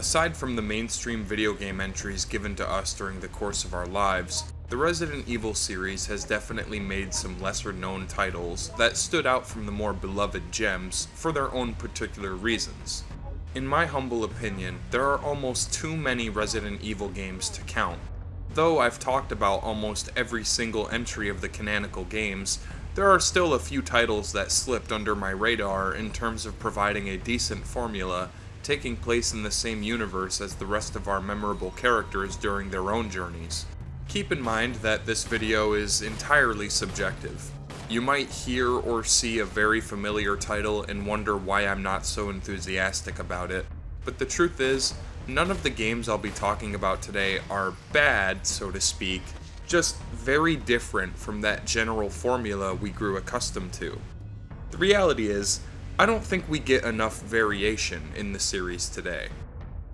Aside from the mainstream video game entries given to us during the course of our lives, the Resident Evil series has definitely made some lesser known titles that stood out from the more beloved gems for their own particular reasons. In my humble opinion, there are almost too many Resident Evil games to count. Though I've talked about almost every single entry of the canonical games, there are still a few titles that slipped under my radar in terms of providing a decent formula, taking place in the same universe as the rest of our memorable characters during their own journeys. Keep in mind that this video is entirely subjective. You might hear or see a very familiar title and wonder why I'm not so enthusiastic about it, but the truth is, none of the games I'll be talking about today are bad, so to speak, just very different from that general formula we grew accustomed to. The reality is, I don't think we get enough variation in the series today.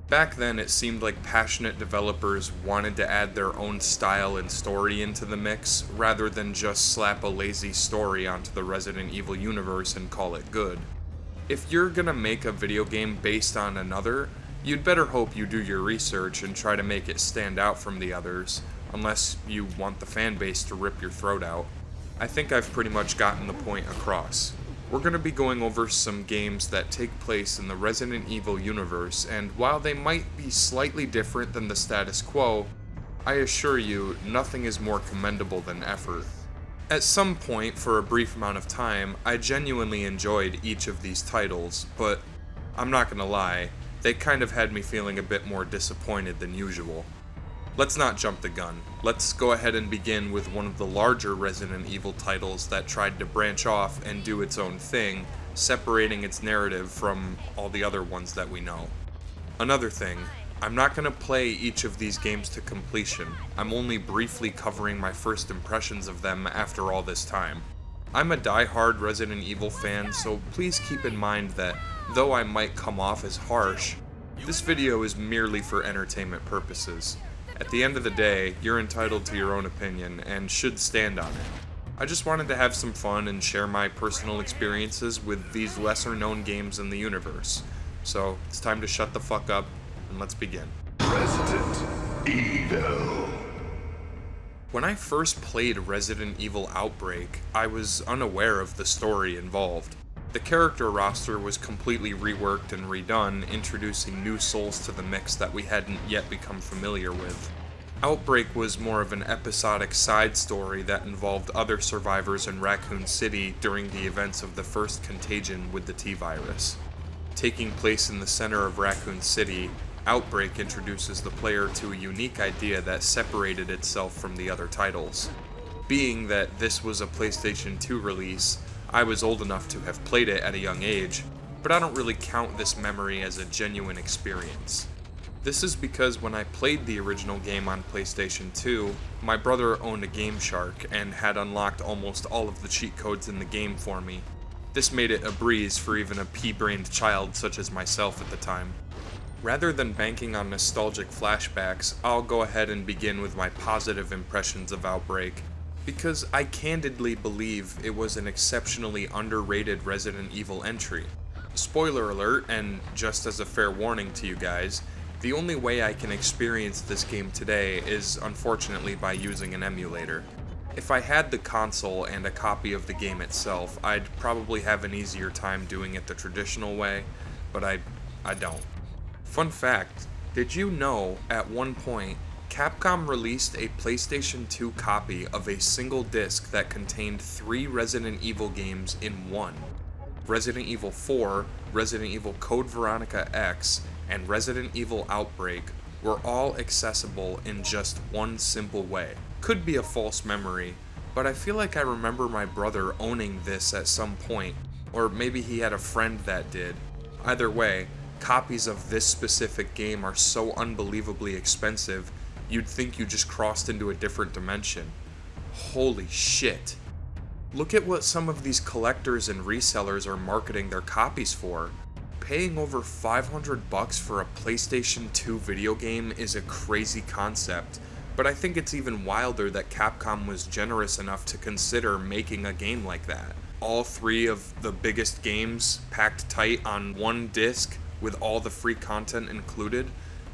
Back then, it seemed like passionate developers wanted to add their own style and story into the mix, rather than just slap a lazy story onto the Resident Evil universe and call it good. If you're gonna make a video game based on another, you'd better hope you do your research and try to make it stand out from the others, unless you want the fanbase to rip your throat out. I think I've pretty much gotten the point across. We're going to be going over some games that take place in the Resident Evil universe, and while they might be slightly different than the status quo, I assure you, nothing is more commendable than effort. At some point, for a brief amount of time, I genuinely enjoyed each of these titles, but I'm not gonna lie, they kind of had me feeling a bit more disappointed than usual. Let's not jump the gun. Let's go ahead and begin with one of the larger Resident Evil titles that tried to branch off and do its own thing, separating its narrative from all the other ones that we know. Another thing, I'm not going to play each of these games to completion. I'm only briefly covering my first impressions of them after all this time. I'm a die-hard Resident Evil fan, so please keep in mind that, though I might come off as harsh, this video is merely for entertainment purposes. At the end of the day, you're entitled to your own opinion, and should stand on it. I just wanted to have some fun and share my personal experiences with these lesser-known games in the universe. So, it's time to shut the fuck up, and let's begin. Resident Evil. When I first played Resident Evil Outbreak, I was unaware of the story involved. The character roster was completely reworked and redone, introducing new souls to the mix that we hadn't yet become familiar with. Outbreak was more of an episodic side story that involved other survivors in Raccoon City during the events of the first contagion with the T-Virus. Taking place in the center of Raccoon City, Outbreak introduces the player to a unique idea that separated itself from the other titles. Being that this was a PlayStation 2 release, I was old enough to have played it at a young age, but I don't really count this memory as a genuine experience. This is because when I played the original game on PlayStation 2, my brother owned a Game Shark and had unlocked almost all of the cheat codes in the game for me. This made it a breeze for even a pea-brained child such as myself at the time. Rather than banking on nostalgic flashbacks, I'll go ahead and begin with my positive impressions of Outbreak, because I candidly believe it was an exceptionally underrated Resident Evil entry. Spoiler alert, and just as a fair warning to you guys, the only way I can experience this game today is unfortunately by using an emulator. If I had the console and a copy of the game itself, I'd probably have an easier time doing it the traditional way, but I don't. Fun fact, did you know at one point Capcom released a PlayStation 2 copy of a single disc that contained 3 Resident Evil games in one? Resident Evil 4, Resident Evil Code Veronica X, and Resident Evil Outbreak were all accessible in just one simple way. Could be a false memory, but I feel like I remember my brother owning this at some point, or maybe he had a friend that did. Either way, copies of this specific game are so unbelievably expensive, you'd think you just crossed into a different dimension. Holy shit. Look at what some of these collectors and resellers are marketing their copies for. Paying over $500 for a PlayStation 2 video game is a crazy concept, but I think it's even wilder that Capcom was generous enough to consider making a game like that. All 3 of the biggest games packed tight on one disc. with all the free content included,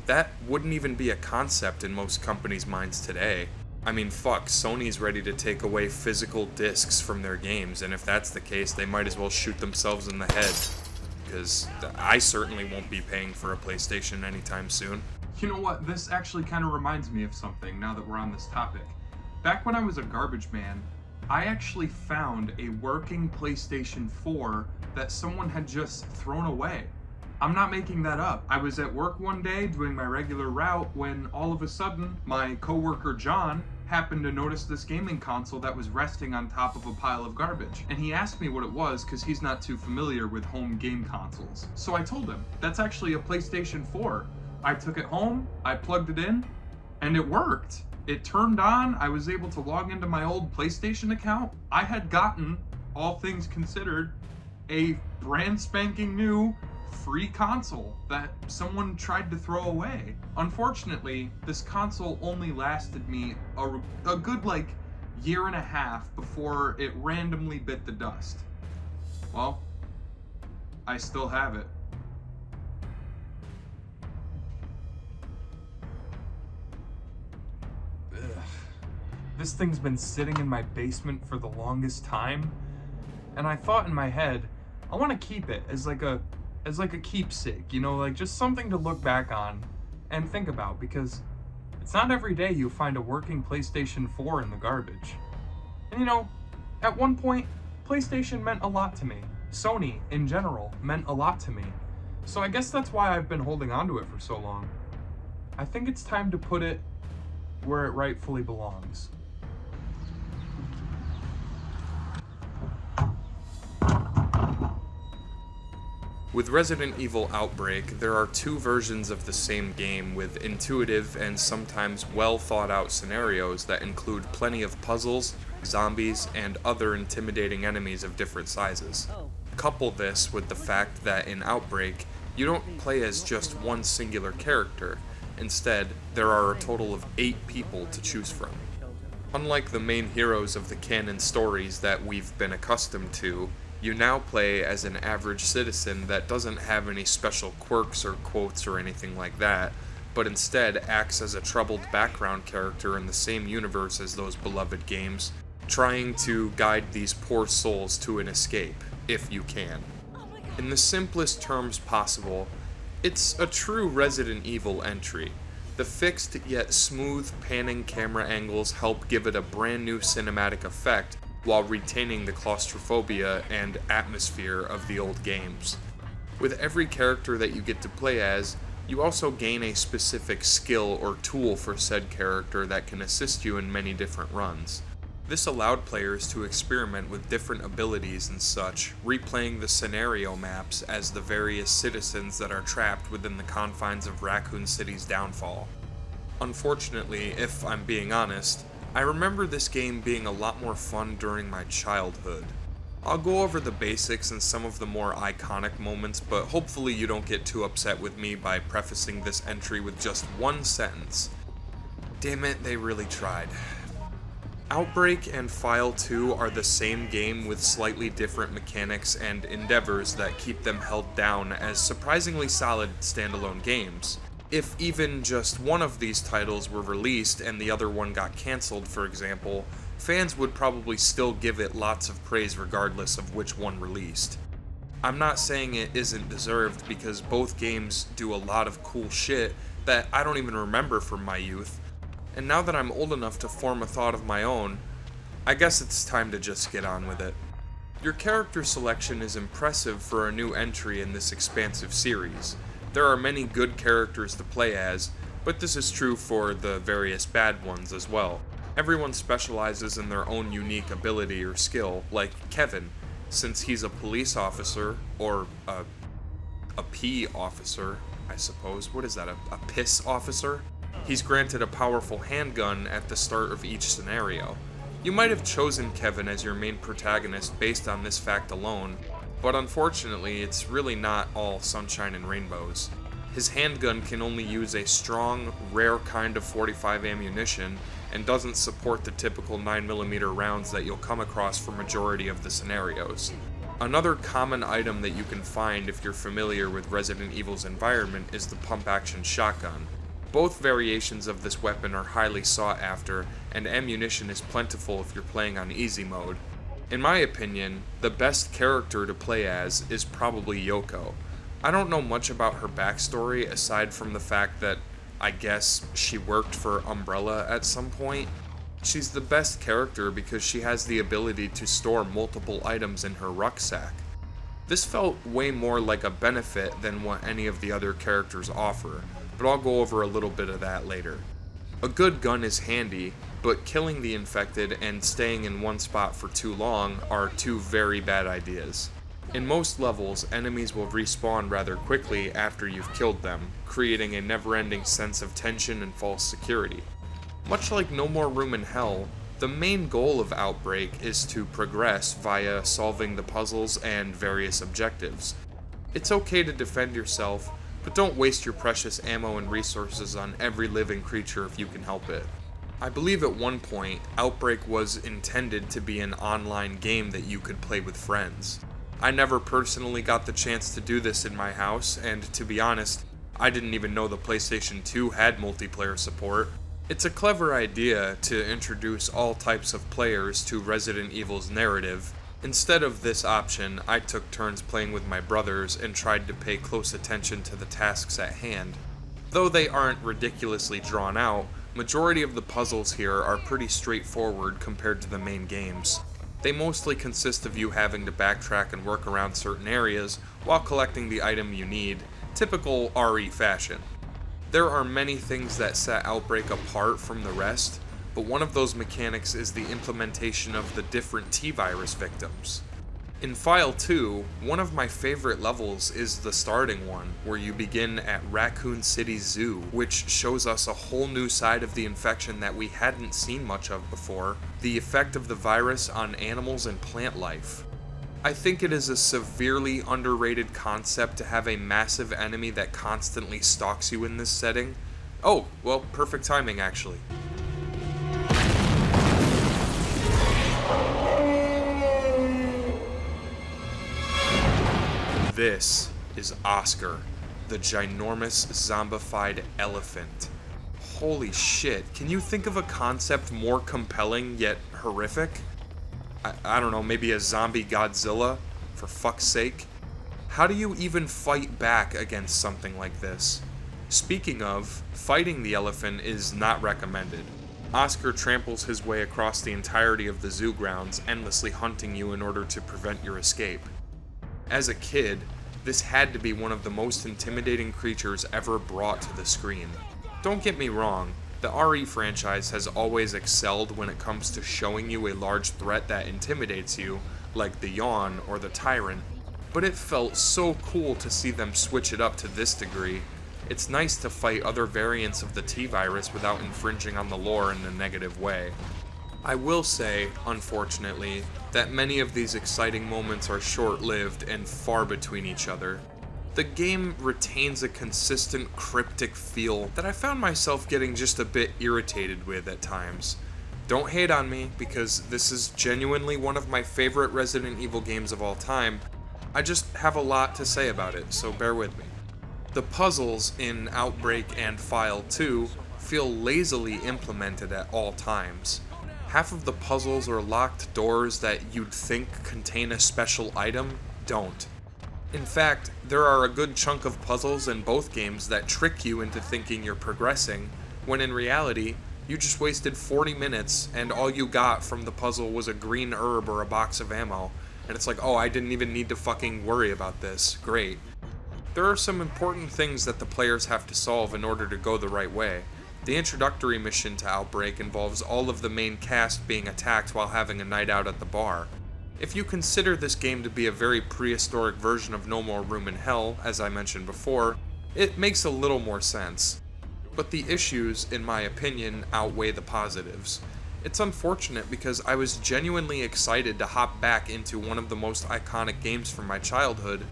that wouldn't even be a concept in most companies' minds today. I mean, fuck, Sony's ready to take away physical discs from their games, and if that's the case, they might as well shoot themselves in the head. Because I certainly won't be paying for a PlayStation anytime soon. You know what, this actually kind of reminds me of something now that we're on this topic. Back when I was a garbage man, I actually found a working PlayStation 4 that someone had just thrown away. I'm not making that up. I was at work one day doing my regular route when all of a sudden my coworker John happened to notice this gaming console that was resting on top of a pile of garbage. And he asked me what it was because he's not too familiar with home game consoles. So I told him, that's actually a PlayStation 4. I took it home, I plugged it in, and it worked. It turned on, I was able to log into my old PlayStation account. I had gotten, all things considered, a brand spanking new free console that someone tried to throw away. Unfortunately, this console only lasted me a good year and a half before it randomly bit the dust. Well, I still have it. This thing's been sitting in my basement for the longest time, and I thought in my head, I want to keep it as like a keepsake, you know, like just something to look back on and think about, because it's not every day you find a working PlayStation 4 in the garbage. And you know, at one point, PlayStation meant a lot to me. Sony, in general, meant a lot to me. So I guess that's why I've been holding on to it for so long. I think it's time to put it where it rightfully belongs. With Resident Evil Outbreak, there are two versions of the same game with intuitive and sometimes well thought out scenarios that include plenty of puzzles, zombies, and other intimidating enemies of different sizes. Couple this with the fact that in Outbreak, you don't play as just one singular character. Instead, there are a total of 8 people to choose from. Unlike the main heroes of the canon stories that we've been accustomed to, you now play as an average citizen that doesn't have any special quirks or quotes or anything like that, but instead acts as a troubled background character in the same universe as those beloved games, trying to guide these poor souls to an escape, if you can. In the simplest terms possible, it's a true Resident Evil entry. The fixed yet smooth panning camera angles help give it a brand new cinematic effect while retaining the claustrophobia and atmosphere of the old games. With every character that you get to play as, you also gain a specific skill or tool for said character that can assist you in many different runs. This allowed players to experiment with different abilities and such, replaying the scenario maps as the various citizens that are trapped within the confines of Raccoon City's downfall. Unfortunately, if I'm being honest, I remember this game being a lot more fun during my childhood. I'll go over the basics and some of the more iconic moments, but hopefully you don't get too upset with me by prefacing this entry with just one sentence. Damn it, they really tried. Outbreak and File 2 are the same game with slightly different mechanics and endeavors that keep them held down as surprisingly solid standalone games. If even just one of these titles were released and the other one got cancelled, for example, fans would probably still give it lots of praise regardless of which one released. I'm not saying it isn't deserved because both games do a lot of cool shit that I don't even remember from my youth, and now that I'm old enough to form a thought of my own, I guess it's time to just get on with it. Your character selection is impressive for a new entry in this expansive series. There are many good characters to play as, but this is true for the various bad ones as well. Everyone specializes in their own unique ability or skill, like Kevin, since he's a police officer, or a P officer, I suppose. What is that, a piss officer? He's granted a powerful handgun at the start of each scenario. You might have chosen Kevin as your main protagonist based on this fact alone, but unfortunately, it's really not all sunshine and rainbows. His handgun can only use a strong, rare kind of .45 ammunition, and doesn't support the typical 9mm rounds that you'll come across for majority of the scenarios. Another common item that you can find if you're familiar with Resident Evil's environment is the pump-action shotgun. Both variations of this weapon are highly sought after, and ammunition is plentiful if you're playing on easy mode. In my opinion, the best character to play as is probably Yoko. I don't know much about her backstory aside from the fact that I guess she worked for Umbrella at some point. She's the best character because she has the ability to store multiple items in her rucksack. This felt way more like a benefit than what any of the other characters offer, but I'll go over a little bit of that later. A good gun is handy, but killing the infected and staying in one spot for too long are two very bad ideas. In most levels, enemies will respawn rather quickly after you've killed them, creating a never-ending sense of tension and false security. Much like No More Room in Hell, the main goal of Outbreak is to progress via solving the puzzles and various objectives. It's okay to defend yourself, but don't waste your precious ammo and resources on every living creature if you can help it. I believe at one point, Outbreak was intended to be an online game that you could play with friends. I never personally got the chance to do this in my house, and to be honest, I didn't even know the PlayStation 2 had multiplayer support. It's a clever idea to introduce all types of players to Resident Evil's narrative. Instead of this option, I took turns playing with my brothers and tried to pay close attention to the tasks at hand. Though they aren't ridiculously drawn out, majority of the puzzles here are pretty straightforward compared to the main games. They mostly consist of you having to backtrack and work around certain areas while collecting the item you need, typical RE fashion. There are many things that set Outbreak apart from the rest, but one of those mechanics is the implementation of the different T-virus victims. In File 2, one of my favorite levels is the starting one, where you begin at Raccoon City Zoo, which shows us a whole new side of the infection that we hadn't seen much of before, the effect of the virus on animals and plant life. I think it is a severely underrated concept to have a massive enemy that constantly stalks you in this setting. Oh, well, perfect timing actually. This is Oscar, the ginormous zombified elephant. Holy shit, can you think of a concept more compelling yet horrific? I don't know, maybe a zombie Godzilla, for fuck's sake? How do you even fight back against something like this? Speaking of, fighting the elephant is not recommended. Oscar tramples his way across the entirety of the zoo grounds, endlessly hunting you in order to prevent your escape. As a kid, this had to be one of the most intimidating creatures ever brought to the screen. Don't get me wrong, the RE franchise has always excelled when it comes to showing you a large threat that intimidates you, like the Yawn or the Tyrant, but it felt so cool to see them switch it up to this degree. It's nice to fight other variants of the T-virus without infringing on the lore in a negative way. I will say, unfortunately, that many of these exciting moments are short-lived and far between each other. The game retains a consistent cryptic feel that I found myself getting just a bit irritated with at times. Don't hate on me, because this is genuinely one of my favorite Resident Evil games of all time. I just have a lot to say about it, so bear with me. The puzzles in Outbreak and File 2 feel lazily implemented at all times. Half of the puzzles or locked doors that you'd think contain a special item don't. In fact, there are a good chunk of puzzles in both games that trick you into thinking you're progressing, when in reality, you just wasted 40 minutes and all you got from the puzzle was a green herb or a box of ammo, and it's like, oh, I didn't even need to fucking worry about this. Great. There are some important things that the players have to solve in order to go the right way. The introductory mission to Outbreak involves all of the main cast being attacked while having a night out at the bar. If you consider this game to be a very prehistoric version of No More Room in Hell, as I mentioned before, it makes a little more sense. But the issues, in my opinion, outweigh the positives. It's unfortunate because I was genuinely excited to hop back into one of the most iconic games from my childhood,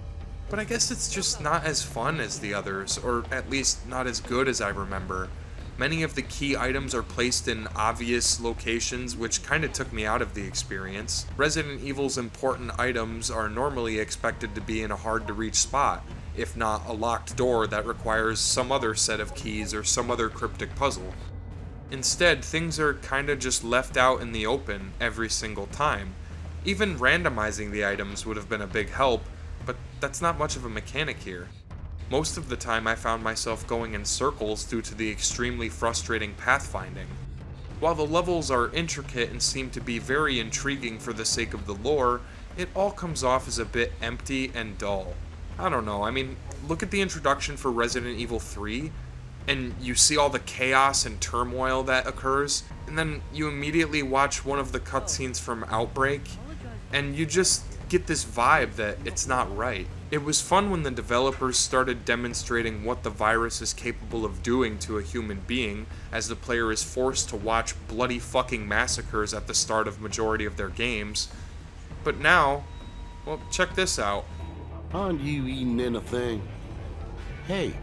but I guess it's just not as fun as the others, or at least not as good as I remember. Many of the key items are placed in obvious locations, which kinda took me out of the experience. Resident Evil's important items are normally expected to be in a hard to reach spot, if not a locked door that requires some other set of keys or some other cryptic puzzle. Instead, things are kinda just left out in the open every single time. Even randomizing the items would have been a big help, but that's not much of a mechanic here. Most of the time I found myself going in circles due to the extremely frustrating pathfinding. While the levels are intricate and seem to be very intriguing for the sake of the lore, it all comes off as a bit empty and dull. I don't know, I mean, look at the introduction for Resident Evil 3, and you see all the chaos and turmoil that occurs, and then you immediately watch one of the cutscenes from Outbreak, and you just get this vibe that it's not right. It was fun when the developers started demonstrating what the virus is capable of doing to a human being, as the player is forced to watch bloody fucking massacres at the start of majority of their games. But now, well, check this out. Aren't you eating anything? Hey,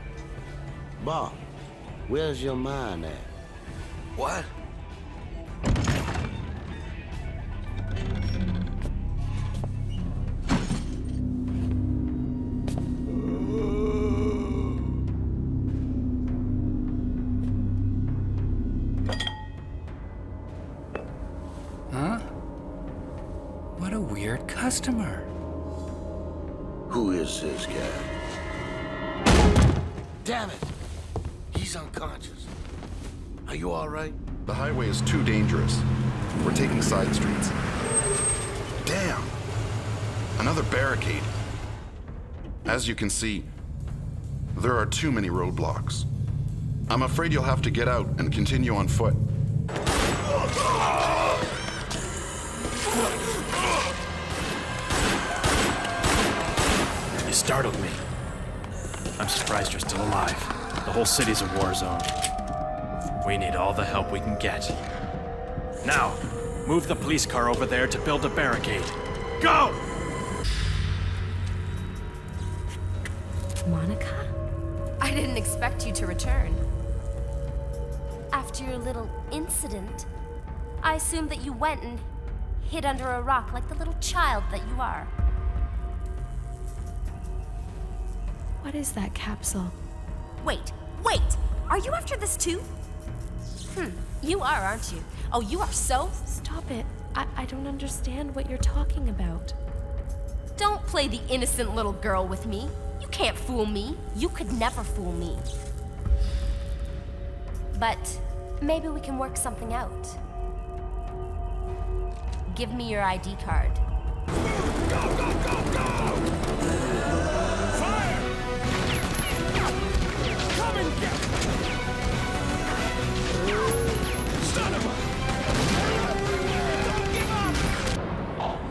Bob, where's your mind at? What? Huh? What a weird customer. Who is this guy? Damn it! He's unconscious. Are you all right? The highway is too dangerous. We're taking side streets. Damn! Another barricade. As you can see, there are too many roadblocks. I'm afraid you'll have to get out and continue on foot. You startled me. I'm surprised you're still alive. The whole city's a war zone. We need all the help we can get. Now, move the police car over there to build a barricade. Go! Monica? I didn't expect you to return. After your little incident, I assumed that you went and hid under a rock like the little child that you are. What is that capsule? Wait! Are you after this too? You are, aren't you? Oh, you are so... Stop it. I don't understand what you're talking about. Don't play the innocent little girl with me. You can't fool me. You could never fool me. But maybe we can work something out. Give me your ID card.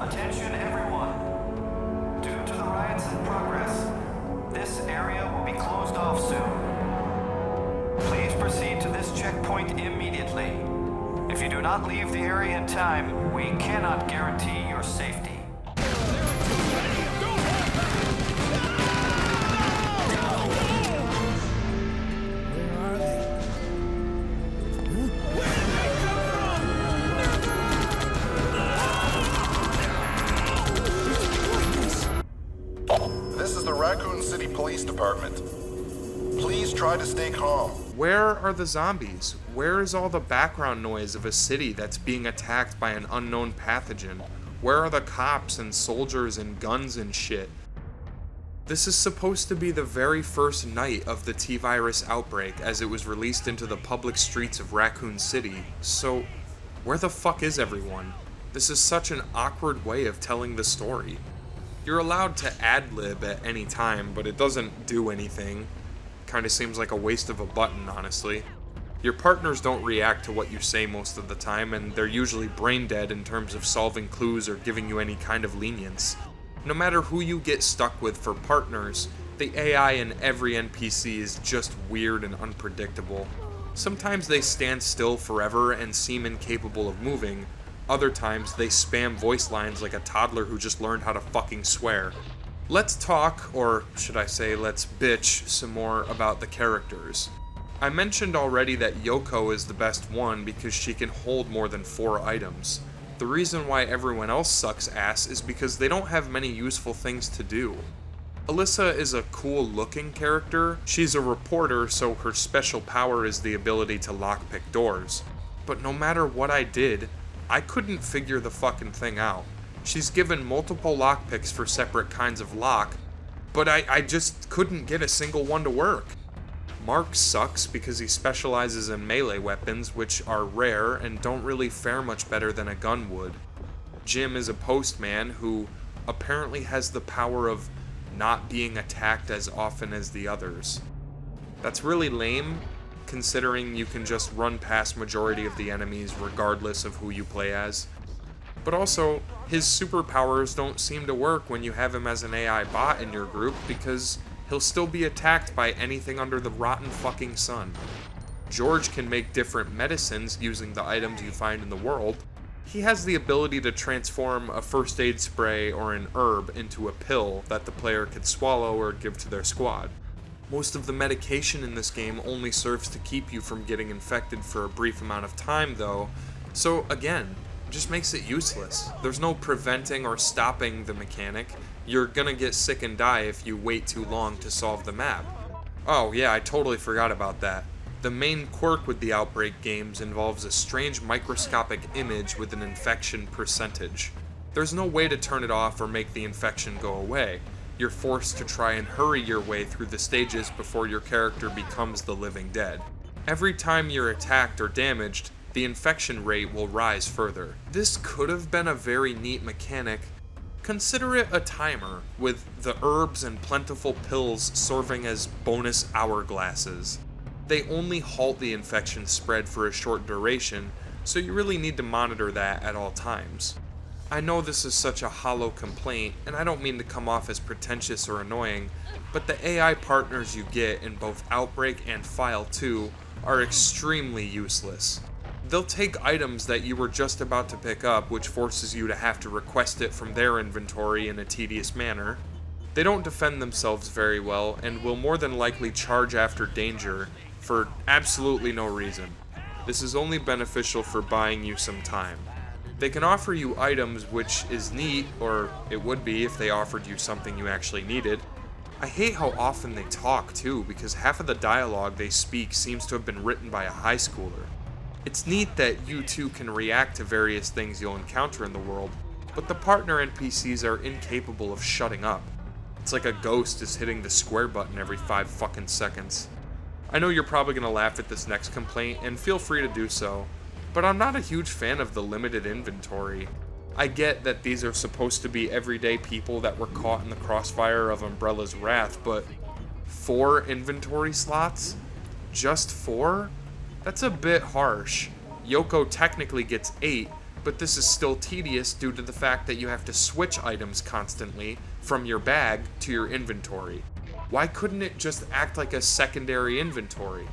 Attention everyone. Due to the riots in progress, this area will be closed off soon. Please proceed to this checkpoint immediately. If you do not leave the area in time, we cannot guarantee your safety. This is the Raccoon City Police Department. Please try to stay calm. Where are the zombies? Where is all the background noise of a city that's being attacked by an unknown pathogen? Where are the cops and soldiers and guns and shit? This is supposed to be the very first night of the T-Virus outbreak as it was released into the public streets of Raccoon City, so where the fuck is everyone? This is such an awkward way of telling the story. You're allowed to ad-lib at any time, but it doesn't do anything. Kinda seems like a waste of a button, honestly. Your partners don't react to what you say most of the time, and they're usually brain dead in terms of solving clues or giving you any kind of lenience. No matter who you get stuck with for partners, the AI in every NPC is just weird and unpredictable. Sometimes they stand still forever and seem incapable of moving. Other times they spam voice lines like a toddler who just learned how to fucking swear. Let's talk, or should I say let's bitch, some more about the characters. I mentioned already that Yoko is the best one because she can hold more than 4 items. The reason why everyone else sucks ass is because they don't have many useful things to do. Alyssa is a cool looking character. She's a reporter, so her special power is the ability to lockpick doors. But no matter what I did, I couldn't figure the fucking thing out. She's given multiple lockpicks for separate kinds of lock, but I just couldn't get a single one to work. Mark sucks because he specializes in melee weapons, which are rare and don't really fare much better than a gun would. Jim is a postman who apparently has the power of not being attacked as often as the others. That's really lame, considering you can just run past majority of the enemies regardless of who you play as. But also, his superpowers don't seem to work when you have him as an AI bot in your group because he'll still be attacked by anything under the rotten fucking sun. George can make different medicines using the items you find in the world. He has the ability to transform a first aid spray or an herb into a pill that the player could swallow or give to their squad. Most of the medication in this game only serves to keep you from getting infected for a brief amount of time though, so again, just makes it useless. There's no preventing or stopping the mechanic. You're gonna get sick and die if you wait too long to solve the map. Oh yeah, I totally forgot about that. The main quirk with the Outbreak games involves a strange microscopic image with an infection percentage. There's no way to turn it off or make the infection go away. You're forced to try and hurry your way through the stages before your character becomes the living dead. Every time you're attacked or damaged, the infection rate will rise further. This could have been a very neat mechanic. Consider it a timer, with the herbs and plentiful pills serving as bonus hourglasses. They only halt the infection spread for a short duration, so you really need to monitor that at all times. I know this is such a hollow complaint, and I don't mean to come off as pretentious or annoying, but the AI partners you get in both Outbreak and File 2 are extremely useless. They'll take items that you were just about to pick up, which forces you to have to request it from their inventory in a tedious manner. They don't defend themselves very well, and will more than likely charge after danger for absolutely no reason. This is only beneficial for buying you some time. They can offer you items, which is neat, or it would be if they offered you something you actually needed. I hate how often they talk too, because half of the dialogue they speak seems to have been written by a high schooler. It's neat that you too can react to various things you'll encounter in the world, but the partner NPCs are incapable of shutting up. It's like a ghost is hitting the square button every 5 fucking seconds. I know you're probably gonna laugh at this next complaint, and feel free to do so, but I'm not a huge fan of the limited inventory. I get that these are supposed to be everyday people that were caught in the crossfire of Umbrella's wrath, but 4 inventory slots? Just 4? That's a bit harsh. Yoko technically gets 8, but this is still tedious due to the fact that you have to switch items constantly from your bag to your inventory. Why couldn't it just act like a secondary inventory?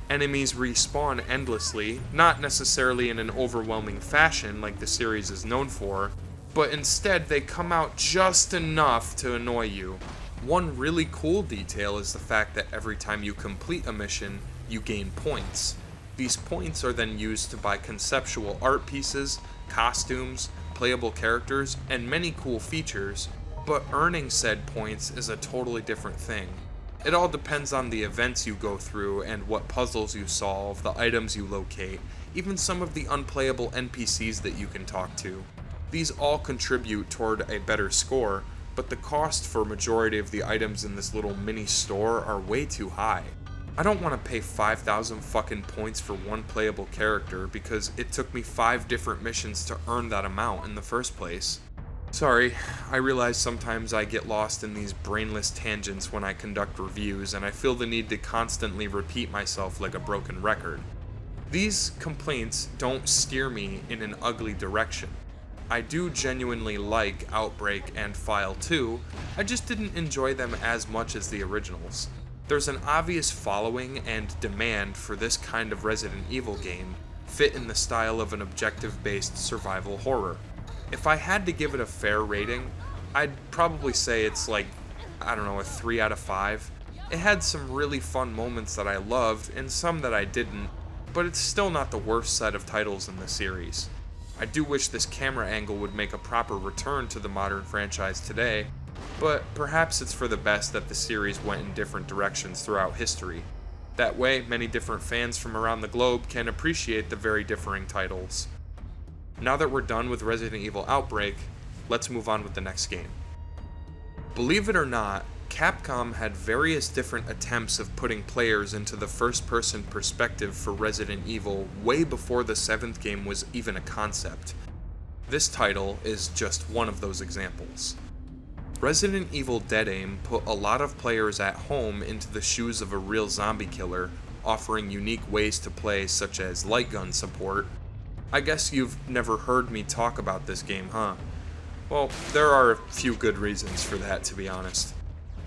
Enemies respawn endlessly, not necessarily in an overwhelming fashion like the series is known for, but instead they come out just enough to annoy you. One really cool detail is the fact that every time you complete a mission, you gain points. These points are then used to buy conceptual art pieces, costumes, playable characters, and many cool features, but earning said points is a totally different thing. It all depends on the events you go through and what puzzles you solve, the items you locate, even some of the unplayable NPCs that you can talk to. These all contribute toward a better score, but the cost for majority of the items in this little mini store are way too high. I don't want to pay 5,000 fucking points for one playable character because it took me 5 different missions to earn that amount in the first place. Sorry, I realize sometimes I get lost in these brainless tangents when I conduct reviews, and I feel the need to constantly repeat myself like a broken record. These complaints don't steer me in an ugly direction. I do genuinely like Outbreak and File 2, I just didn't enjoy them as much as the originals. There's an obvious following and demand for this kind of Resident Evil game, fit in the style of an objective-based survival horror. If I had to give it a fair rating, I'd probably say it's like, I don't know, a 3 out of 5. It had some really fun moments that I loved, and some that I didn't, but it's still not the worst set of titles in the series. I do wish this camera angle would make a proper return to the modern franchise today, but perhaps it's for the best that the series went in different directions throughout history. That way, many different fans from around the globe can appreciate the very differing titles. Now that we're done with Resident Evil Outbreak, let's move on with the next game. Believe it or not, Capcom had various different attempts of putting players into the first-person perspective for Resident Evil way before the 7th game was even a concept. This title is just one of those examples. Resident Evil Dead Aim put a lot of players at home into the shoes of a real zombie killer, offering unique ways to play such as light gun support. I guess you've never heard me talk about this game, huh? Well, there are a few good reasons for that, to be honest.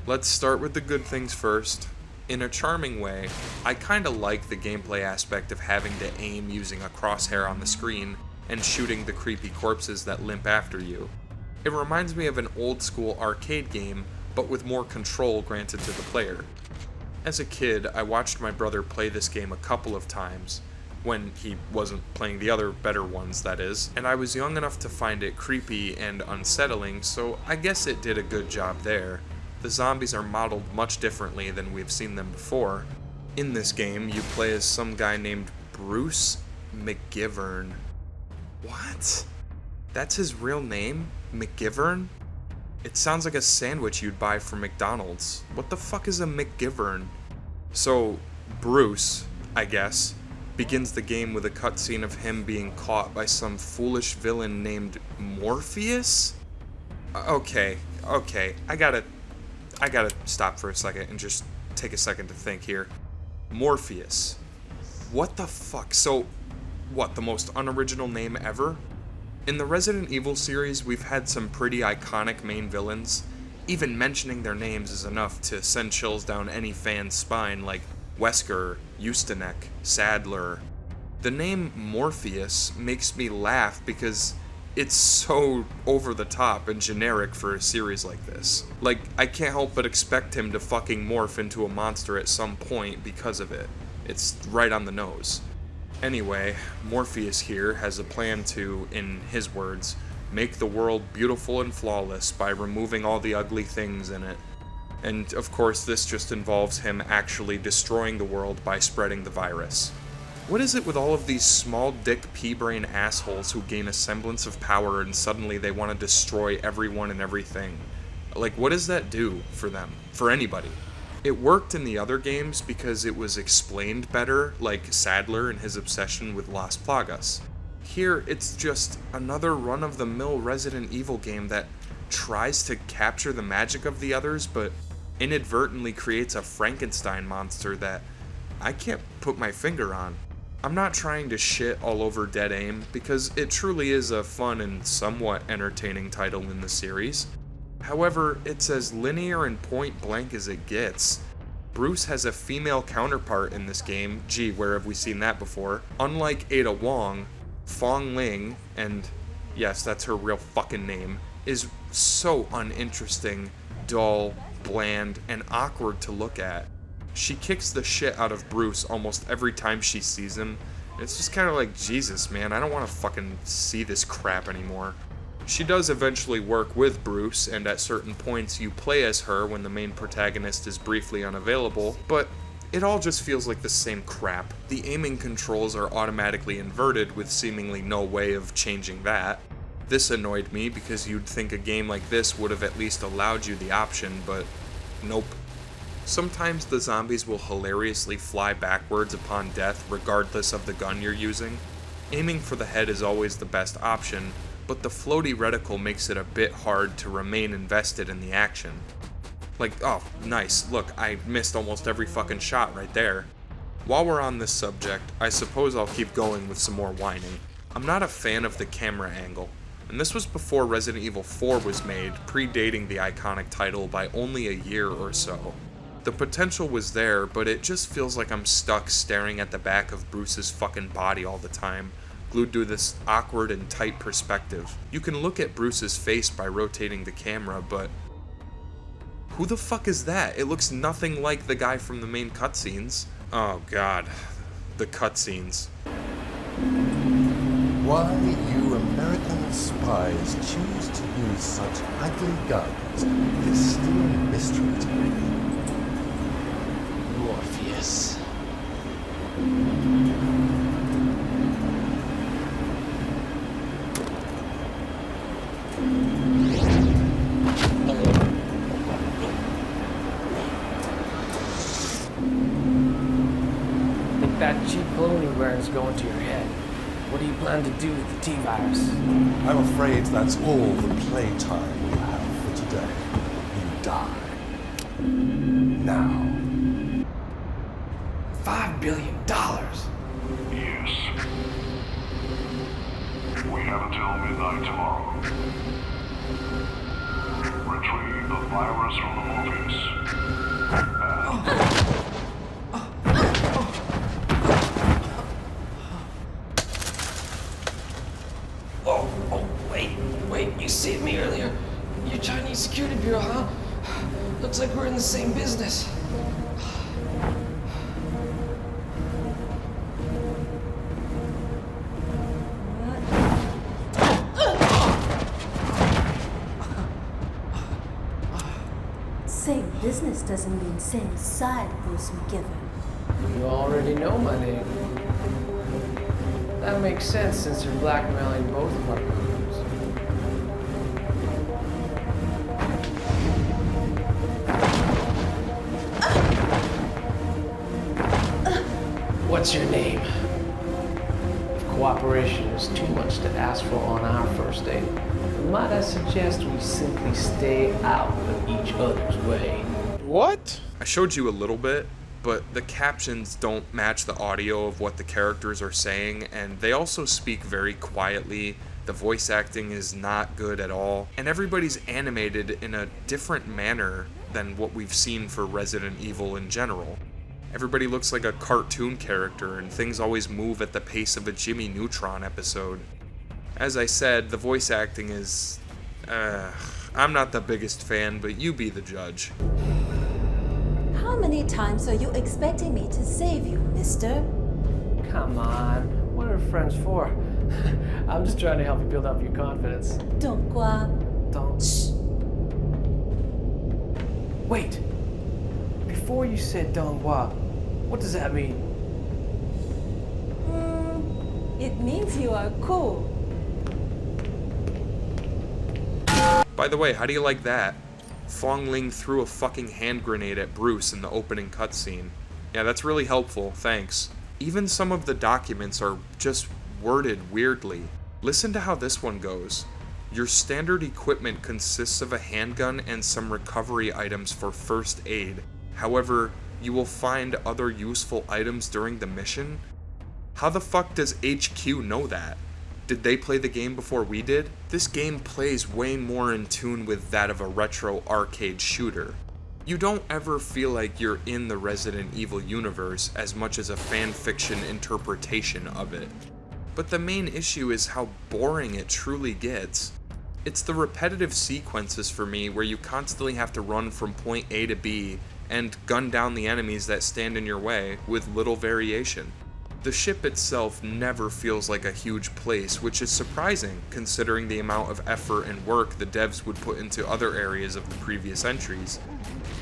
Let's start with the good things first. In a charming way, I kinda like the gameplay aspect of having to aim using a crosshair on the screen and shooting the creepy corpses that limp after you. It reminds me of an old school arcade game, but with more control granted to the player. As a kid, I watched my brother play this game a couple of times, when he wasn't playing the other better ones, that is, and I was young enough to find it creepy and unsettling, so I guess it did a good job there. The zombies are modeled much differently than we've seen them before. In this game, you play as some guy named Bruce McGivern. What? That's his real name? McGivern? It sounds like a sandwich you'd buy from McDonald's. What the fuck is a McGivern? So, Bruce, I guess, begins the game with a cutscene of him being caught by some foolish villain named Morpheus? Okay, I gotta stop for a second and just take a second to think here. Morpheus. What the fuck? So, what, the most unoriginal name ever? In the Resident Evil series, we've had some pretty iconic main villains. Even mentioning their names is enough to send chills down any fan's spine, like Wesker, Ustinek, Sadler. The name Morpheus makes me laugh because it's so over the top and generic for a series like this. Like, I can't help but expect him to fucking morph into a monster at some point because of it. It's right on the nose. Anyway, Morpheus here has a plan to, in his words, make the world beautiful and flawless by removing all the ugly things in it. And of course, this just involves him actually destroying the world by spreading the virus. What is it with all of these small dick pea-brain assholes who gain a semblance of power and suddenly they want to destroy everyone and everything? Like, what does that do for them? For anybody? It worked in the other games because it was explained better, like Sadler and his obsession with Las Plagas. Here, it's just another run-of-the-mill Resident Evil game that tries to capture the magic of the others, but inadvertently creates a Frankenstein monster that I can't put my finger on. I'm not trying to shit all over Dead Aim, because it truly is a fun and somewhat entertaining title in the series. However, it's as linear and point-blank as it gets. Bruce has a female counterpart in this game. Gee, where have we seen that before? Unlike Ada Wong, Fong Ling, and yes, that's her real fucking name, is so uninteresting, dull, bland, and awkward to look at. She kicks the shit out of Bruce almost every time she sees him. It's just kind of like, Jesus, man, I don't want to fucking see this crap anymore. She does eventually work with Bruce, and at certain points you play as her when the main protagonist is briefly unavailable, but it all just feels like the same crap. The aiming controls are automatically inverted with seemingly no way of changing that. This annoyed me because you'd think a game like this would have at least allowed you the option, but nope. Sometimes the zombies will hilariously fly backwards upon death regardless of the gun you're using. Aiming for the head is always the best option, but the floaty reticle makes it a bit hard to remain invested in the action. Like, oh, nice, look, I missed almost every fucking shot right there. While we're on this subject, I suppose I'll keep going with some more whining. I'm not a fan of the camera angle, and this was before Resident Evil 4 was made, predating the iconic title by only a year or so. The potential was there, but it just feels like I'm stuck staring at the back of Bruce's fucking body all the time, glued to this awkward and tight perspective. You can look at Bruce's face by rotating the camera, but Who the fuck is that? It looks nothing like the guy from the main cutscenes. Oh god. The cutscenes. Why you American spies choose to use such ugly guns is still a mystery to me. Morpheus. Think that cheap cologne you're wearing is going to your head. What do you plan to do with the T-virus? I'm afraid that's all the playtime we have for today. You die. Now. $5 billion. Yes. We have until midnight tomorrow. Retrieve the virus from the Morpheus. Wait, you saved me earlier. You're Chinese security bureau, huh? Looks like we're in the same business. Same business doesn't mean same side, Bruce McGiver. You already know my name. That makes sense since you're blackmailing both of our groups. What's your name? If cooperation is too much to ask for on our first date, might I suggest we simply stay out of each other's way? What? I showed you a little bit, but the captions don't match the audio of what the characters are saying, and they also speak very quietly. The voice acting is not good at all, and everybody's animated in a different manner than what we've seen for Resident Evil in general. Everybody looks like a cartoon character, and things always move at the pace of a Jimmy Neutron episode. As I said, the voice acting is... I'm not the biggest fan, but you be the judge. How many times are you expecting me to save you, mister? Come on, what are friends for? I'm just trying to help you build up your confidence. Don't qua. Don't. Wait. Before you said Donghua, what does that mean? It means you are cool. By the way, how do you like that? Fong Ling threw a fucking hand grenade at Bruce in the opening cutscene. Yeah, that's really helpful, thanks. Even some of the documents are just worded weirdly. Listen to how this one goes. Your standard equipment consists of a handgun and some recovery items for first aid. However, you will find other useful items during the mission? How the fuck does HQ know that? Did they play the game before we did? This game plays way more in tune with that of a retro arcade shooter. You don't ever feel like you're in the Resident Evil universe as much as a fanfiction interpretation of it. But the main issue is how boring it truly gets. It's the repetitive sequences for me where you constantly have to run from point A to B and gun down the enemies that stand in your way with little variation. The ship itself never feels like a huge place, which is surprising considering the amount of effort and work the devs would put into other areas of the previous entries.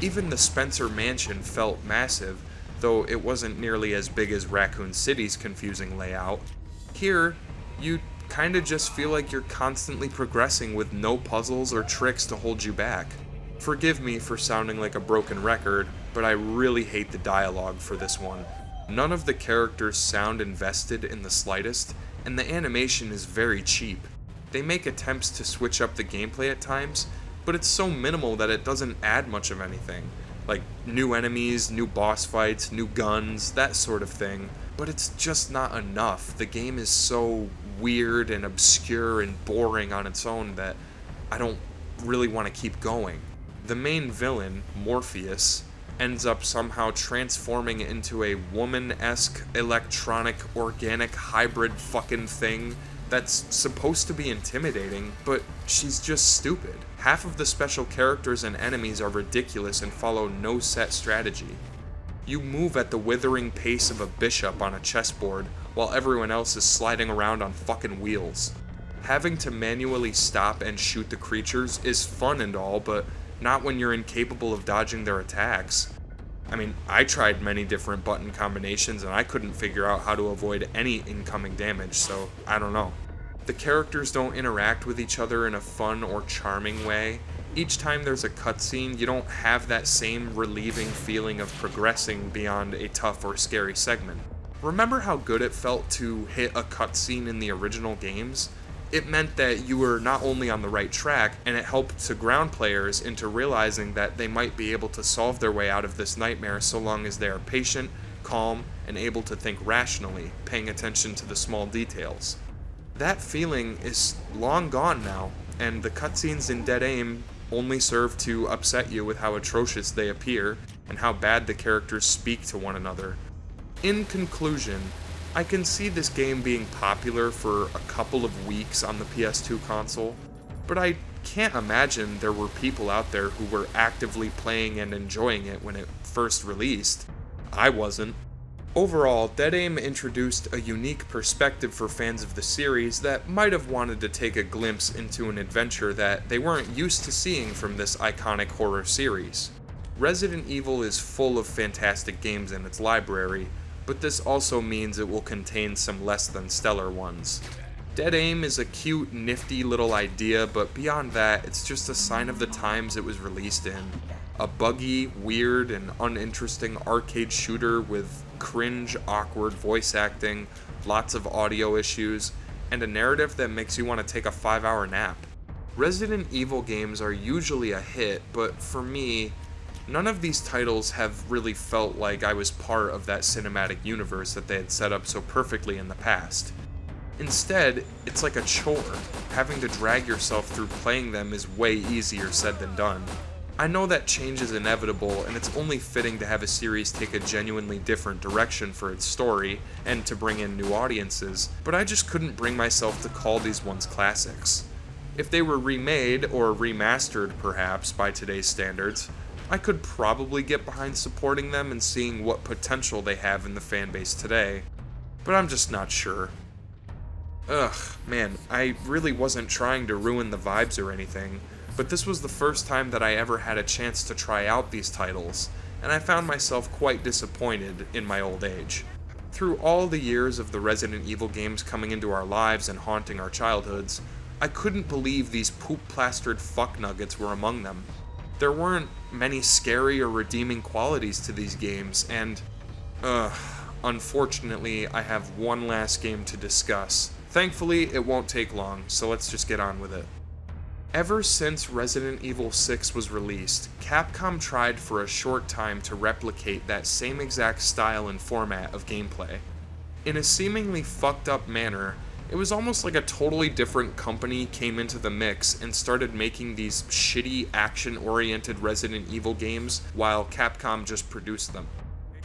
Even the Spencer Mansion felt massive, though it wasn't nearly as big as Raccoon City's confusing layout. Here, you kinda just feel like you're constantly progressing with no puzzles or tricks to hold you back. Forgive me for sounding like a broken record, but I really hate the dialogue for this one. None of the characters sound invested in the slightest, and the animation is very cheap. They make attempts to switch up the gameplay at times, but it's so minimal that it doesn't add much of anything. Like new enemies, new boss fights, new guns, that sort of thing. But it's just not enough. The game is so weird and obscure and boring on its own that I don't really want to keep going. The main villain, Morpheus, ends up somehow transforming into a woman-esque electronic organic hybrid fucking thing that's supposed to be intimidating, but she's just stupid. Half of the special characters and enemies are ridiculous and follow no set strategy. You move at the withering pace of a bishop on a chessboard, while everyone else is sliding around on fucking wheels. Having to manually stop and shoot the creatures is fun and all, but not when you're incapable of dodging their attacks. I mean, I tried many different button combinations and I couldn't figure out how to avoid any incoming damage, so I don't know. The characters don't interact with each other in a fun or charming way. Each time there's a cutscene, you don't have that same relieving feeling of progressing beyond a tough or scary segment. Remember how good it felt to hit a cutscene in the original games? It meant that you were not only on the right track, and it helped to ground players into realizing that they might be able to solve their way out of this nightmare so long as they are patient, calm, and able to think rationally, paying attention to the small details. That feeling is long gone now, and the cutscenes in Dead Aim only serve to upset you with how atrocious they appear and how bad the characters speak to one another. In conclusion, I can see this game being popular for a couple of weeks on the PS2 console, but I can't imagine there were people out there who were actively playing and enjoying it when it first released. I wasn't. Overall, Dead Aim introduced a unique perspective for fans of the series that might have wanted to take a glimpse into an adventure that they weren't used to seeing from this iconic horror series. Resident Evil is full of fantastic games in its library, but this also means it will contain some less than stellar ones. Dead Aim is a cute, nifty little idea, but beyond that, it's just a sign of the times it was released in. A buggy, weird, and uninteresting arcade shooter with cringe, awkward voice acting, lots of audio issues, and a narrative that makes you want to take a 5-hour nap. Resident Evil games are usually a hit, but for me, none of these titles have really felt like I was part of that cinematic universe that they had set up so perfectly in the past. Instead, it's like a chore. Having to drag yourself through playing them is way easier said than done. I know that change is inevitable, and it's only fitting to have a series take a genuinely different direction for its story, and to bring in new audiences, but I just couldn't bring myself to call these ones classics. If they were remade, or remastered perhaps, by today's standards, I could probably get behind supporting them and seeing what potential they have in the fanbase today, but I'm just not sure. Ugh, man, I really wasn't trying to ruin the vibes or anything, but this was the first time that I ever had a chance to try out these titles, and I found myself quite disappointed in my old age. Through all the years of the Resident Evil games coming into our lives and haunting our childhoods, I couldn't believe these poop-plastered fuck nuggets were among them. There weren't many scary or redeeming qualities to these games, and, unfortunately, I have one last game to discuss. Thankfully, it won't take long, so let's just get on with it. Ever since Resident Evil 6 was released, Capcom tried for a short time to replicate that same exact style and format of gameplay. In a seemingly fucked up manner, it was almost like a totally different company came into the mix and started making these shitty action-oriented Resident Evil games while Capcom just produced them.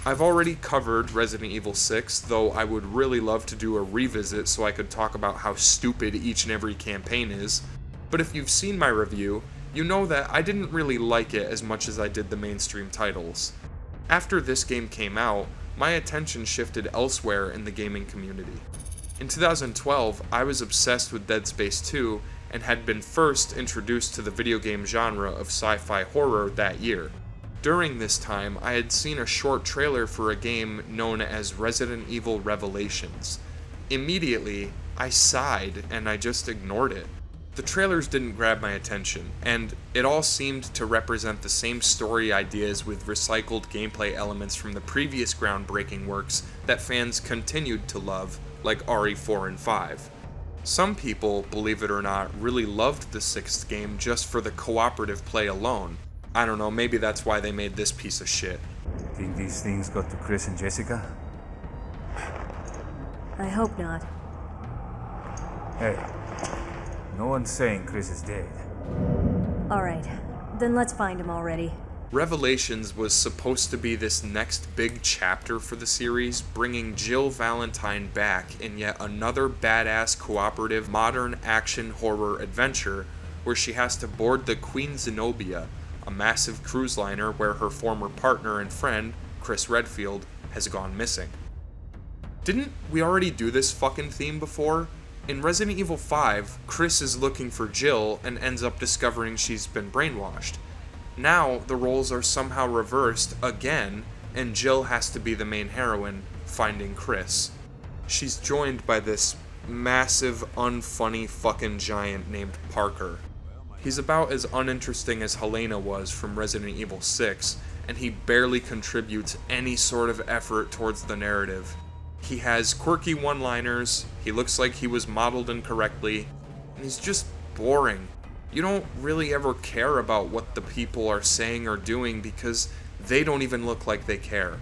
I've already covered Resident Evil 6, though I would really love to do a revisit so I could talk about how stupid each and every campaign is. But if you've seen my review, you know that I didn't really like it as much as I did the mainstream titles. After this game came out, my attention shifted elsewhere in the gaming community. In 2012, I was obsessed with Dead Space 2 and had been first introduced to the video game genre of sci-fi horror that year. During this time, I had seen a short trailer for a game known as Resident Evil Revelations. Immediately, I sighed and I just ignored it. The trailers didn't grab my attention, and it all seemed to represent the same story ideas with recycled gameplay elements from the previous groundbreaking works that fans continued to love, like RE4 and 5. Some people, believe it or not, really loved the 6th game just for the cooperative play alone. I don't know, maybe that's why they made this piece of shit. Think these things got to Chris and Jessica? I hope not. Hey, no one's saying Chris is dead. Alright, then let's find him already. Revelations was supposed to be this next big chapter for the series, bringing Jill Valentine back in yet another badass cooperative modern action horror adventure where she has to board the Queen Zenobia, a massive cruise liner where her former partner and friend, Chris Redfield, has gone missing. Didn't we already do this fucking theme before? In Resident Evil 5, Chris is looking for Jill and ends up discovering she's been brainwashed. Now, the roles are somehow reversed again, and Jill has to be the main heroine, finding Chris. She's joined by this massive, unfunny fucking giant named Parker. He's about as uninteresting as Helena was from Resident Evil 6, and he barely contributes any sort of effort towards the narrative. He has quirky one-liners, he looks like he was modeled incorrectly, and he's just boring. You don't really ever care about what the people are saying or doing because they don't even look like they care.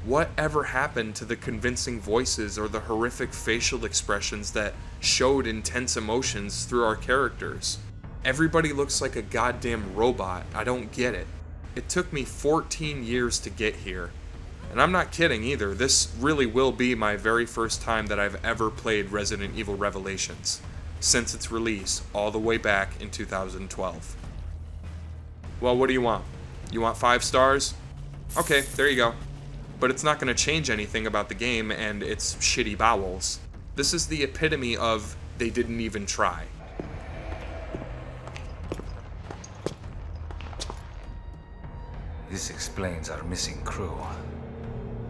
What ever happened to the convincing voices or the horrific facial expressions that showed intense emotions through our characters? Everybody looks like a goddamn robot. I don't get it. It took me 14 years to get here. And I'm not kidding either. This really will be my very first time that I've ever played Resident Evil Revelations, since its release all the way back in 2012. Well, what do you want? You want 5 stars? Okay, there you go. But it's not going to change anything about the game and its shitty bowels. This is the epitome of they didn't even try. This explains our missing crew.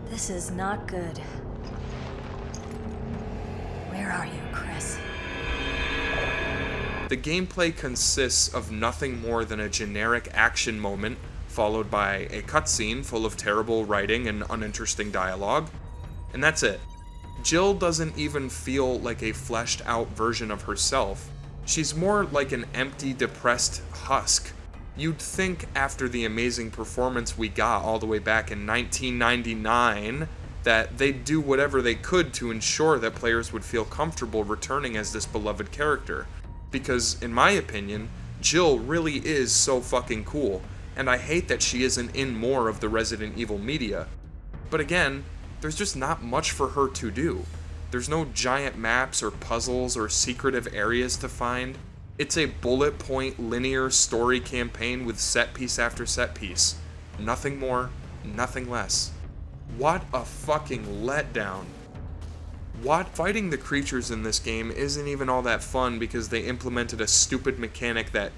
This is not good. Where are you, Chris? The gameplay consists of nothing more than a generic action moment, followed by a cutscene full of terrible writing and uninteresting dialogue, and that's it. Jill doesn't even feel like a fleshed out version of herself. She's more like an empty, depressed husk. You'd think after the amazing performance we got all the way back in 1999 that they'd do whatever they could to ensure that players would feel comfortable returning as this beloved character. Because, in my opinion, Jill really is so fucking cool, and I hate that she isn't in more of the Resident Evil media. But again, there's just not much for her to do. There's no giant maps or puzzles or secretive areas to find. It's a bullet point linear story campaign with set piece after set piece. Nothing more, nothing less. What a fucking letdown. Fighting the creatures in this game isn't even all that fun because they implemented a stupid mechanic that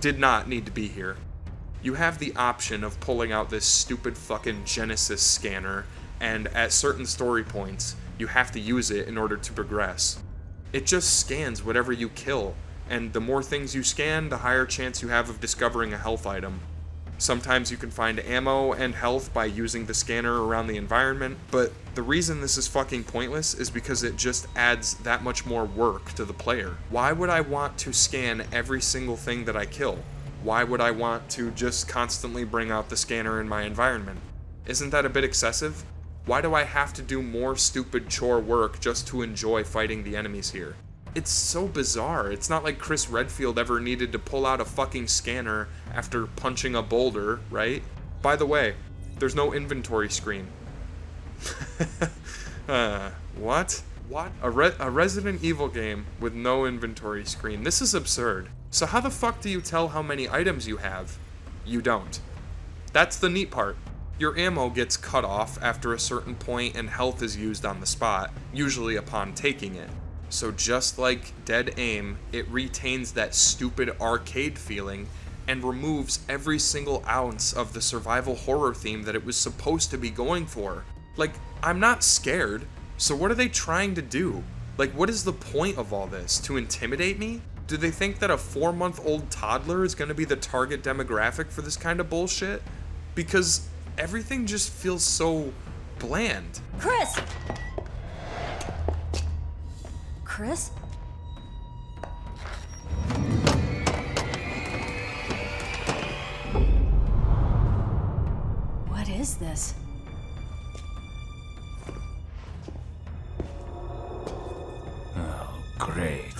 did not need to be here. You have the option of pulling out this stupid fucking Genesis scanner, and at certain story points, you have to use it in order to progress. It just scans whatever you kill, and the more things you scan, the higher chance you have of discovering a health item. Sometimes you can find ammo and health by using the scanner around the environment, but the reason this is fucking pointless is because it just adds that much more work to the player. Why would I want to scan every single thing that I kill? Why would I want to just constantly bring out the scanner in my environment? Isn't that a bit excessive? Why do I have to do more stupid chore work just to enjoy fighting the enemies here? It's so bizarre. It's not like Chris Redfield ever needed to pull out a fucking scanner after punching a boulder, right? By the way, there's no inventory screen. What? A Resident Evil game with no inventory screen. This is absurd. So how the fuck do you tell how many items you have? You don't. That's the neat part. Your ammo gets cut off after a certain point and health is used on the spot, usually upon taking it. So just like Dead Aim, it retains that stupid arcade feeling and removes every single ounce of the survival horror theme that it was supposed to be going for. Like, I'm not scared, so what are they trying to do? Like, what is the point of all this? To intimidate me? Do they think that a 4-month-old toddler is going to be the target demographic for this kind of bullshit? Because everything just feels so bland. Chris! Chris? What is this? Oh, great.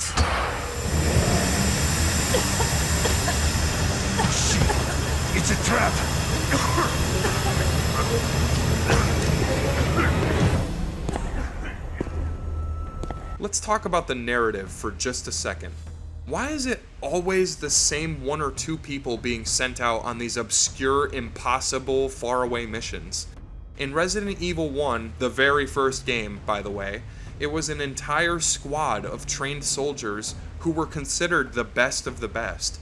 It's a trap! Let's talk about the narrative for just a second. Why is it always the same one or two people being sent out on these obscure, impossible, faraway missions? In Resident Evil 1, the very first game, by the way, it was an entire squad of trained soldiers who were considered the best of the best.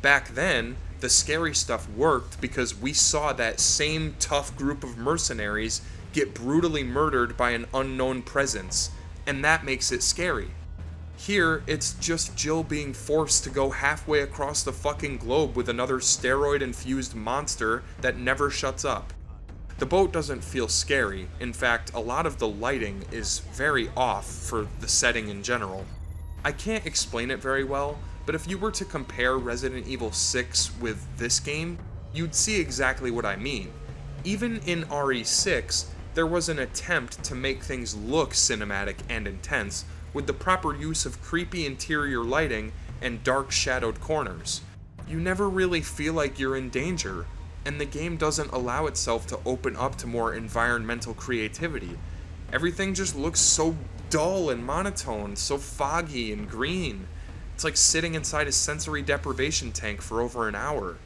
Back then, the scary stuff worked because we saw that same tough group of mercenaries get brutally murdered by an unknown presence, and that makes it scary. Here, it's just Jill being forced to go halfway across the fucking globe with another steroid-infused monster that never shuts up. The boat doesn't feel scary. In fact, a lot of the lighting is very off for the setting in general. I can't explain it very well, but if you were to compare Resident Evil 6 with this game, you'd see exactly what I mean. Even in RE6, there was an attempt to make things look cinematic and intense, with the proper use of creepy interior lighting and dark shadowed corners. You never really feel like you're in danger, and the game doesn't allow itself to open up to more environmental creativity. Everything just looks so dull and monotone, so foggy and green. It's like sitting inside a sensory deprivation tank for over an hour.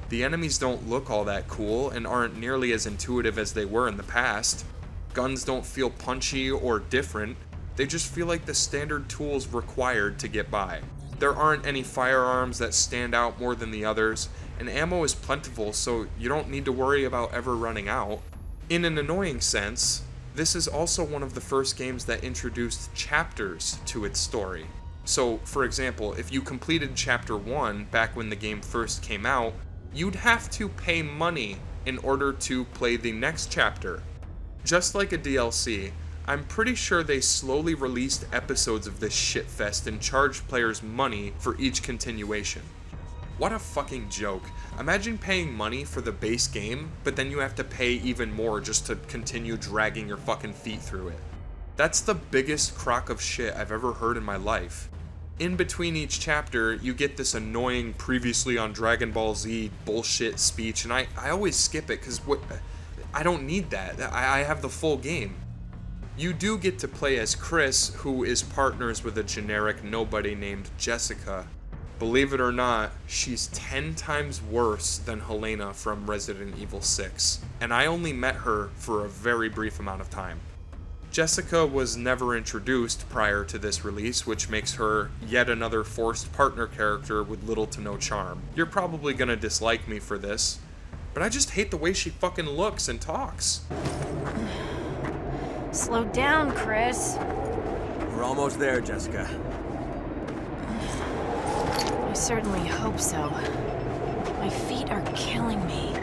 The enemies don't look all that cool and aren't nearly as intuitive as they were in the past. Guns don't feel punchy or different. They just feel like the standard tools required to get by. There aren't any firearms that stand out more than the others, and ammo is plentiful, so you don't need to worry about ever running out. In an annoying sense, this is also one of the first games that introduced chapters to its story. So, for example, if you completed Chapter 1 back when the game first came out, you'd have to pay money in order to play the next chapter. Just like a DLC, I'm pretty sure they slowly released episodes of this shitfest and charged players money for each continuation. What a fucking joke. Imagine paying money for the base game, but then you have to pay even more just to continue dragging your fucking feet through it. That's the biggest crock of shit I've ever heard in my life. In between each chapter, you get this annoying previously on Dragon Ball Z bullshit speech, and I always skip it because I don't need that. I have the full game. You do get to play as Chris, who is partners with a generic nobody named Jessica. Believe it or not, she's 10 times worse than Helena from Resident Evil 6, and I only met her for a very brief amount of time. Jessica was never introduced prior to this release, which makes her yet another forced partner character with little to no charm. You're probably gonna dislike me for this, but I just hate the way she fucking looks and talks. Slow down, Chris. We're almost there, Jessica. I certainly hope so. My feet are killing me.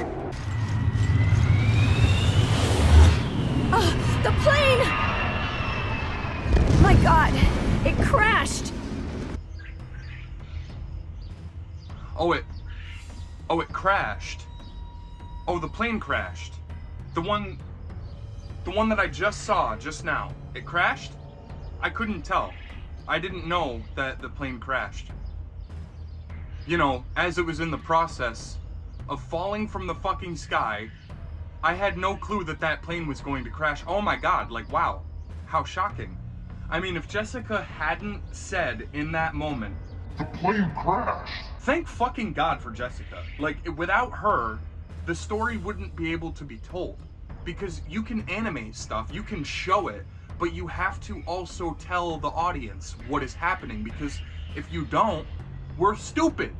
The plane! My God, it crashed! Oh, it crashed. Oh, the plane crashed. The one that I just saw just now. It crashed? I couldn't tell. I didn't know that the plane crashed. You know, as it was in the process of falling from the fucking sky, I had no clue that that plane was going to crash. Oh my God, like, wow. How shocking. I mean, if Jessica hadn't said in that moment, "The plane crashed," thank fucking God for Jessica. Like, without her, the story wouldn't be able to be told. Because you can animate stuff, you can show it, but you have to also tell the audience what is happening, because if you don't, we're stupid.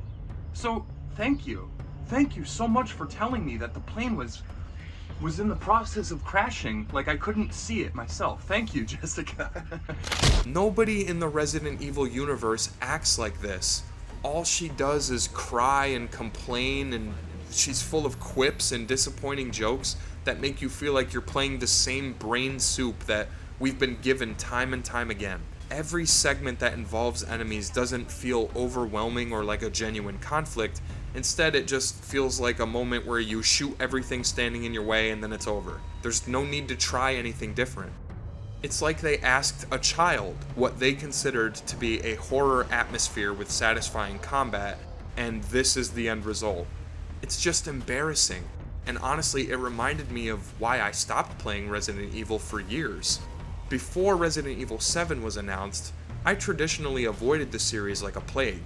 So, thank you. Thank you so much for telling me that the plane was in the process of crashing, like I couldn't see it myself. Thank you, Jessica. Nobody in the Resident Evil universe acts like this. All she does is cry and complain, and she's full of quips and disappointing jokes that make you feel like you're playing the same brain soup that we've been given time and time again. Every segment that involves enemies doesn't feel overwhelming or like a genuine conflict. Instead, it just feels like a moment where you shoot everything standing in your way and then it's over. There's no need to try anything different. It's like they asked a child what they considered to be a horror atmosphere with satisfying combat, and this is the end result. It's just embarrassing. and honestly, it reminded me of why I stopped playing Resident Evil for years. Before Resident Evil 7 was announced, I traditionally avoided the series like a plague.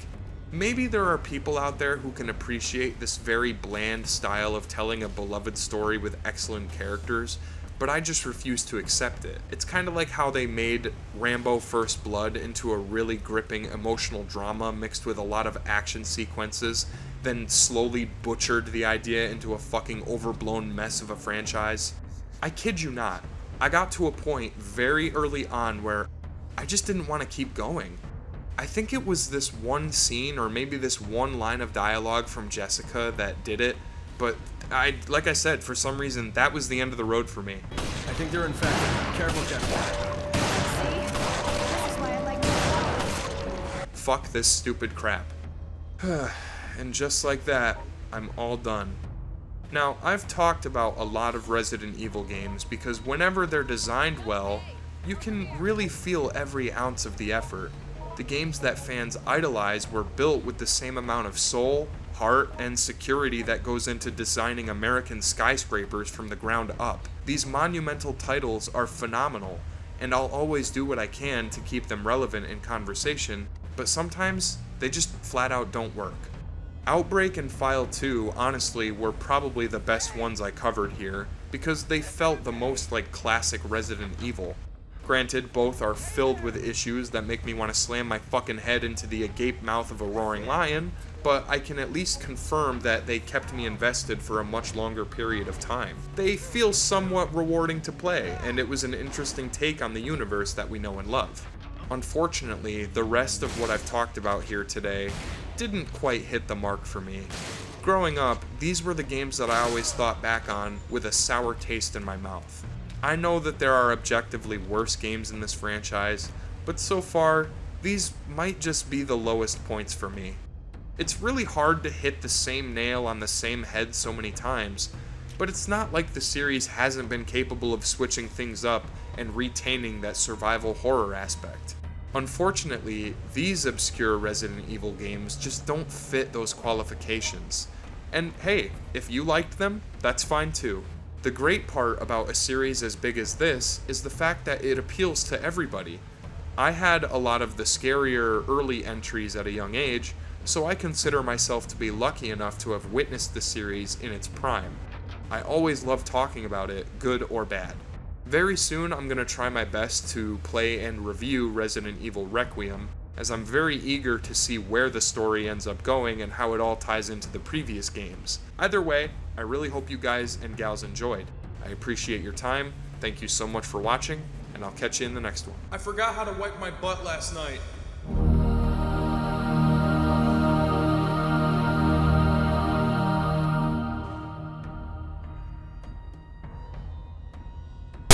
Maybe there are people out there who can appreciate this very bland style of telling a beloved story with excellent characters, but I just refuse to accept it. It's kind of like how they made Rambo First Blood into a really gripping emotional drama mixed with a lot of action sequences, then slowly butchered the idea into a fucking overblown mess of a franchise. I kid you not, I got to a point very early on where I just didn't want to keep going. I think it was this one scene or maybe this one line of dialogue from Jessica that did it, but like I said, for some reason, that was the end of the road for me. I think they're infected. Careful, Jessica. See? This is why I like to Fuck this stupid crap. And just like that, I'm all done. Now, I've talked about a lot of Resident Evil games because whenever they're designed well, you can really feel every ounce of the effort. The games that fans idolize were built with the same amount of soul, heart, and security that goes into designing American skyscrapers from the ground up. These monumental titles are phenomenal, and I'll always do what I can to keep them relevant in conversation, but sometimes they just flat out don't work. Outbreak and File 2, honestly, were probably the best ones I covered here, because they felt the most like classic Resident Evil. Granted, both are filled with issues that make me want to slam my fucking head into the agape mouth of a roaring lion, but I can at least confirm that they kept me invested for a much longer period of time. They feel somewhat rewarding to play, and it was an interesting take on the universe that we know and love. Unfortunately, the rest of what I've talked about here today didn't quite hit the mark for me. Growing up, these were the games that I always thought back on with a sour taste in my mouth. I know that there are objectively worse games in this franchise, but so far, these might just be the lowest points for me. It's really hard to hit the same nail on the same head so many times, but it's not like the series hasn't been capable of switching things up and retaining that survival horror aspect. Unfortunately, these obscure Resident Evil games just don't fit those qualifications. And hey, if you liked them, that's fine too. The great part about a series as big as this is the fact that it appeals to everybody. I had a lot of the scarier early entries at a young age, so I consider myself to be lucky enough to have witnessed the series in its prime. I always love talking about it, good or bad. Very soon I'm going to try my best to play and review Resident Evil Requiem, as I'm very eager to see where the story ends up going and how it all ties into the previous games. Either way, I really hope you guys and gals enjoyed. I appreciate your time, thank you so much for watching, and I'll catch you in the next one. I forgot how to wipe my butt last night.